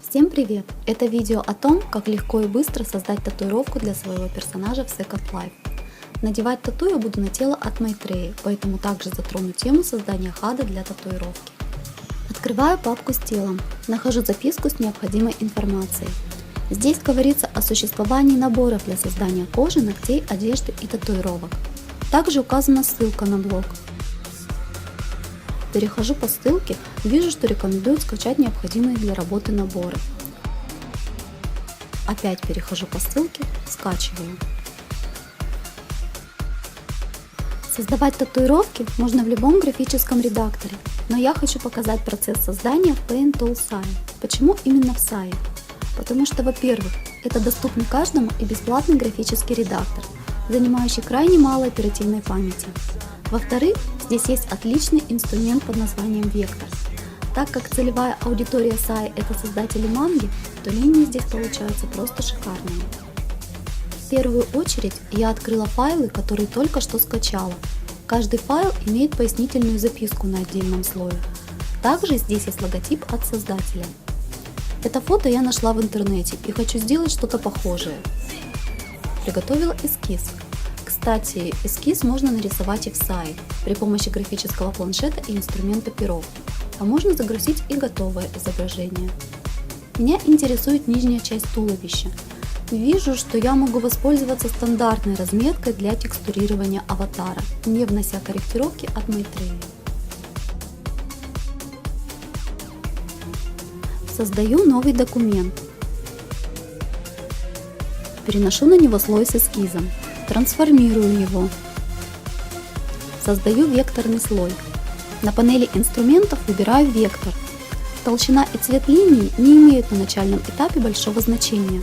Всем привет! Это видео о том, как легко и быстро создать татуировку для своего персонажа в Second Life. Надевать тату я буду на тело от Maitreyi, поэтому также затрону тему создания хада для татуировки. Открываю папку с телом, нахожу записку с необходимой информацией. Здесь говорится о существовании наборов для создания кожи, ногтей, одежды и татуировок. Также указана ссылка на блог. Перехожу по ссылке, вижу, что рекомендуют скачать необходимые для работы наборы. Опять перехожу по ссылке, скачиваю. Создавать татуировки можно в любом графическом редакторе, но я хочу показать процесс создания в Paint Tool SAI. Почему именно в SAI? Потому что, во-первых, это доступный каждому и бесплатный графический редактор, занимающий крайне мало оперативной памяти. Во-вторых, здесь есть отличный инструмент под названием Vector. Так как целевая аудитория SAI это создатели манги, то линии здесь получаются просто шикарные. В первую очередь я открыла файлы, которые только что скачала. Каждый файл имеет пояснительную записку на отдельном слое. Также здесь есть логотип от создателя. Это фото я нашла в интернете и хочу сделать что-то похожее. Приготовила эскиз. Кстати, эскиз можно нарисовать и в SAI при помощи графического планшета и инструмента перо, а можно загрузить и готовое изображение. Меня интересует нижняя часть туловища. Вижу, что я могу воспользоваться стандартной разметкой для текстурирования аватара, не внося корректировки от Maitreyi. Создаю новый документ. Переношу на него слой с эскизом. Трансформирую его. Создаю векторный слой. На панели инструментов выбираю вектор. Толщина и цвет линии не имеют на начальном этапе большого значения,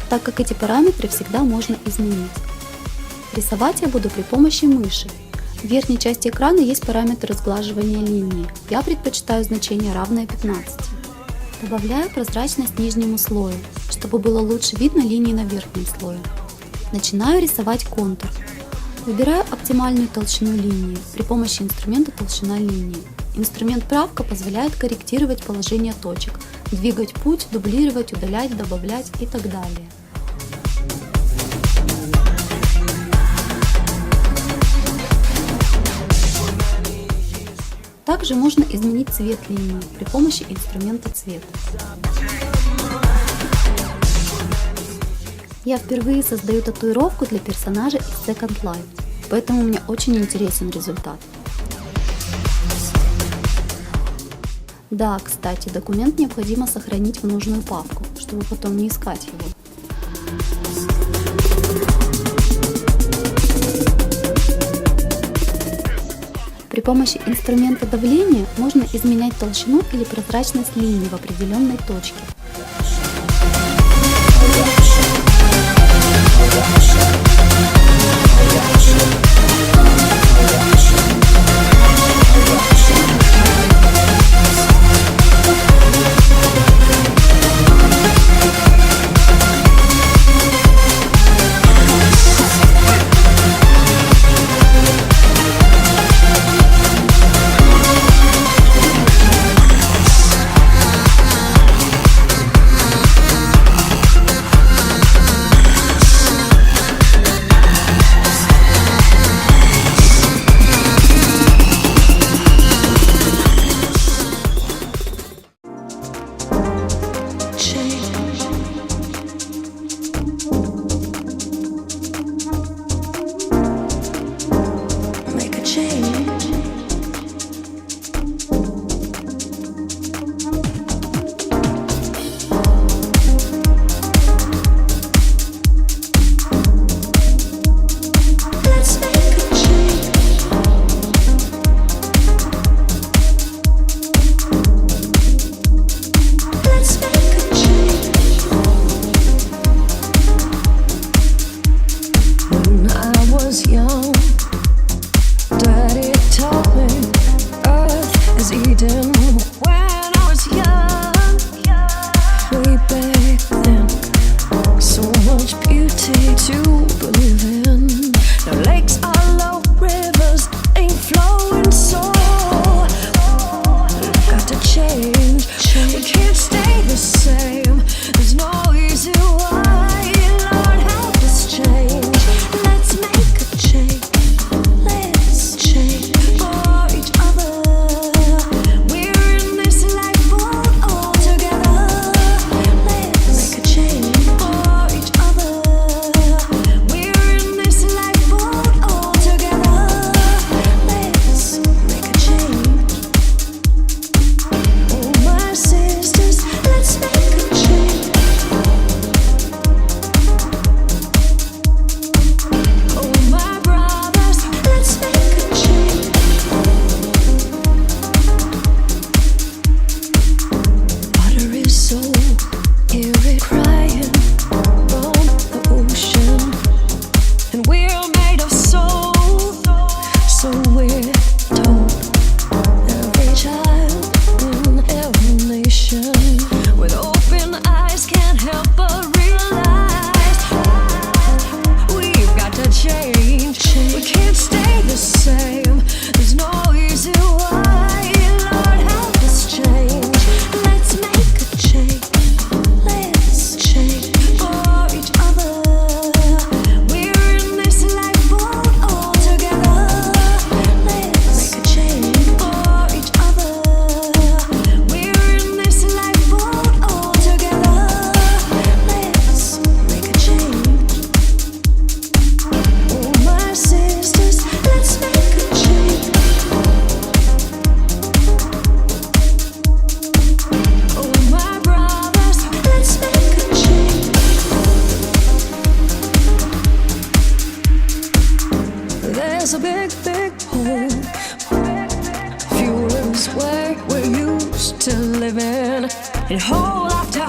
так как эти параметры всегда можно изменить. Рисовать я буду при помощи мыши. В верхней части экрана есть параметр сглаживания линии. Я предпочитаю значение равное 15. Добавляю прозрачность нижнему слою, чтобы было лучше видно линии на верхнем слое. Начинаю рисовать контур. Выбираю оптимальную толщину линии при помощи инструмента толщина линии. Инструмент правка позволяет корректировать положение точек, двигать путь, дублировать, удалять, добавлять и так далее. Также можно изменить цвет линии при помощи инструмента цвет. Я впервые создаю татуировку для персонажа из Second Life, поэтому мне очень интересен результат. Да, кстати, документ необходимо сохранить в нужную папку, чтобы потом не искать его. При помощи инструмента давления можно изменять толщину или прозрачность линии в определенной точке.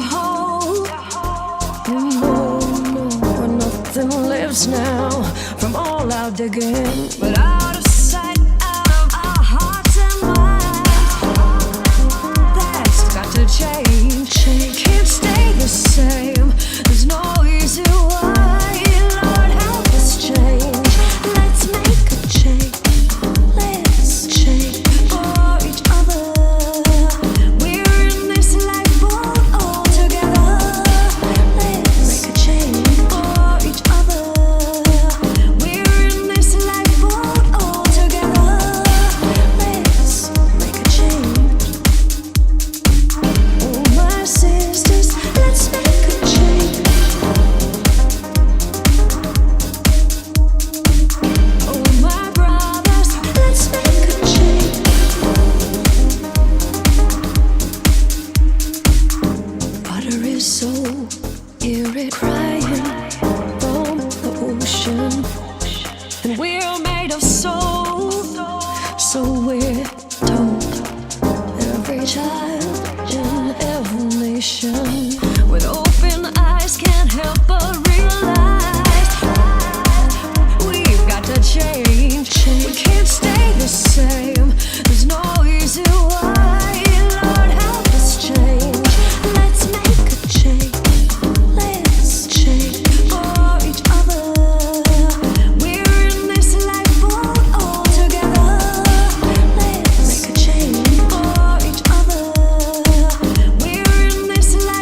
hope. No, no, nothing lives now from all our digging, but out of sight, out of our hearts and minds. That's got to change. Can't stay the same. There's no easy way. Lord, help us change. Let's make a change. Let's change for each other. We're in this life all together. Let's make a change for each other. We're in this life all together. Let's make a change. Oh, my sisters, let's make a change. Oh, my brothers, let's make a change. Water is so eerie, crying from the ocean, and we're made of soul, so we're told. Every child in every nation with open eyes can't help but realize we've got to change. We can't stay the same. There's no easy way. Lord, help us change. Let's make a change. Let's change for each other. We're in this life all together. Let's make a change for each other. We're in this life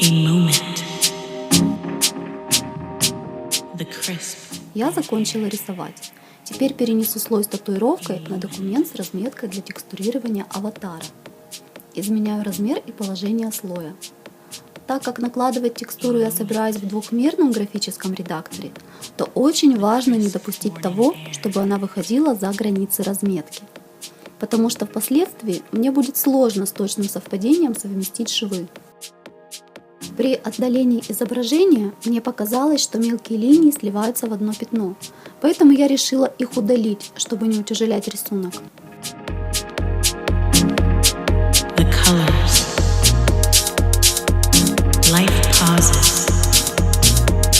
Illuminate. The crisp. Я закончила рисовать. Теперь перенесу слой с татуировкой на документ с разметкой для текстурирования аватара. Изменяю размер и положение слоя. Так как накладывать текстуру я собираюсь в двухмерном графическом редакторе, то очень важно не допустить того, чтобы она выходила за границы разметки. Потому что впоследствии мне будет сложно с точным совпадением совместить швы. При отдалении изображения мне показалось, что мелкие линии сливаются в одно пятно, поэтому я решила их удалить, чтобы не утяжелять рисунок. The colors. Life pauses.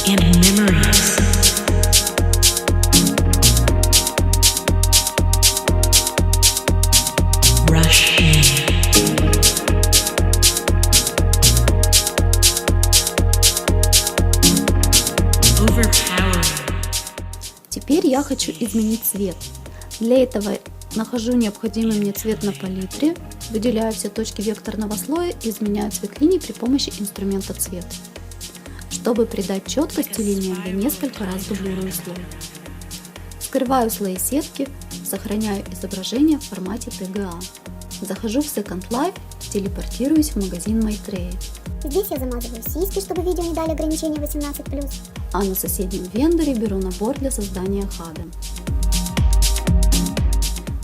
And memories. Rush in. Теперь я хочу изменить цвет. Для этого нахожу необходимый мне цвет на палитре, выделяю все точки векторного слоя и изменяю цвет линий при помощи инструмента цвет. Чтобы придать четкости линиям, я несколько раз дублирую слой. Скрываю слои сетки, сохраняю изображение в формате TGA. Захожу в Second Life, телепортируюсь в магазин Maitreya. Здесь я замазываю сиськи, чтобы видео не дали ограничения 18+. А на соседнем вендоре беру набор для создания хада.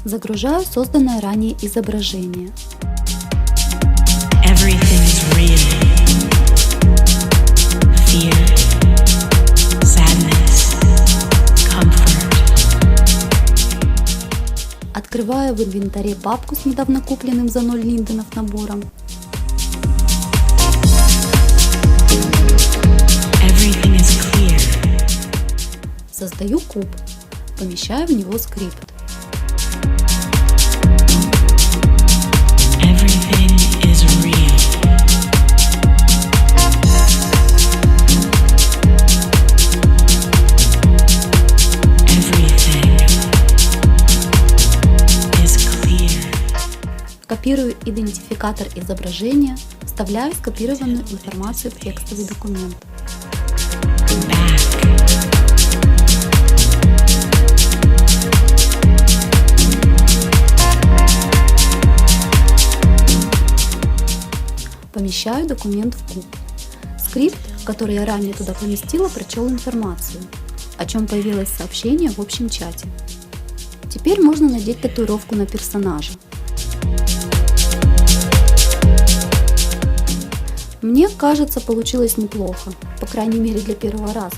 Загружаю созданное ранее изображение. Everything is real. Fear, sadness, comfort. Открываю в инвентаре папку с недавно купленным за 0 линденов набором. Everything is clear. Создаю куб, помещаю в него скрипт. Everything is real. Everything is clear. Копирую идентификатор изображения, вставляю скопированную информацию в текстовый документ. Back. Помещаю документ в куб. Скрипт, который я ранее туда поместила, прочел информацию, о чем появилось сообщение в общем чате. Теперь можно надеть татуировку на персонажа. Мне кажется, получилось неплохо, по крайней мере для первого раза.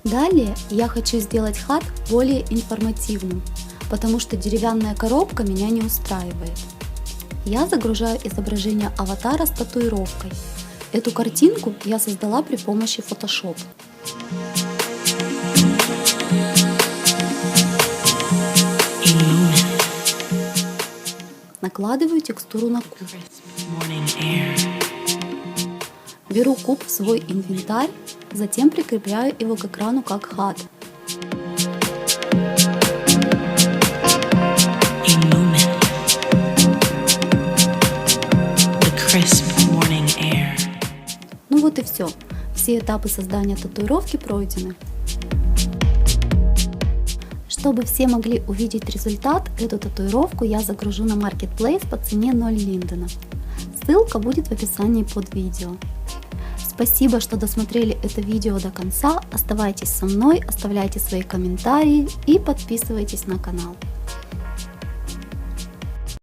Далее я хочу сделать хат более информативным, потому что деревянная коробка меня не устраивает. Я загружаю изображение аватара с татуировкой. Эту картинку я создала при помощи Photoshop. Illuminate. Накладываю текстуру на куб. Morning air. Беру куб в свой инвентарь, затем прикрепляю его к экрану как HUD. Illuminate. The crisp morning air. Ну вот и все. Все этапы создания татуировки пройдены. Чтобы все могли увидеть результат, эту татуировку я загружу на Marketplace по цене 0 линденов. Ссылка будет в описании под видео. Спасибо, что досмотрели это видео до конца. Оставайтесь со мной, оставляйте свои комментарии и подписывайтесь на канал.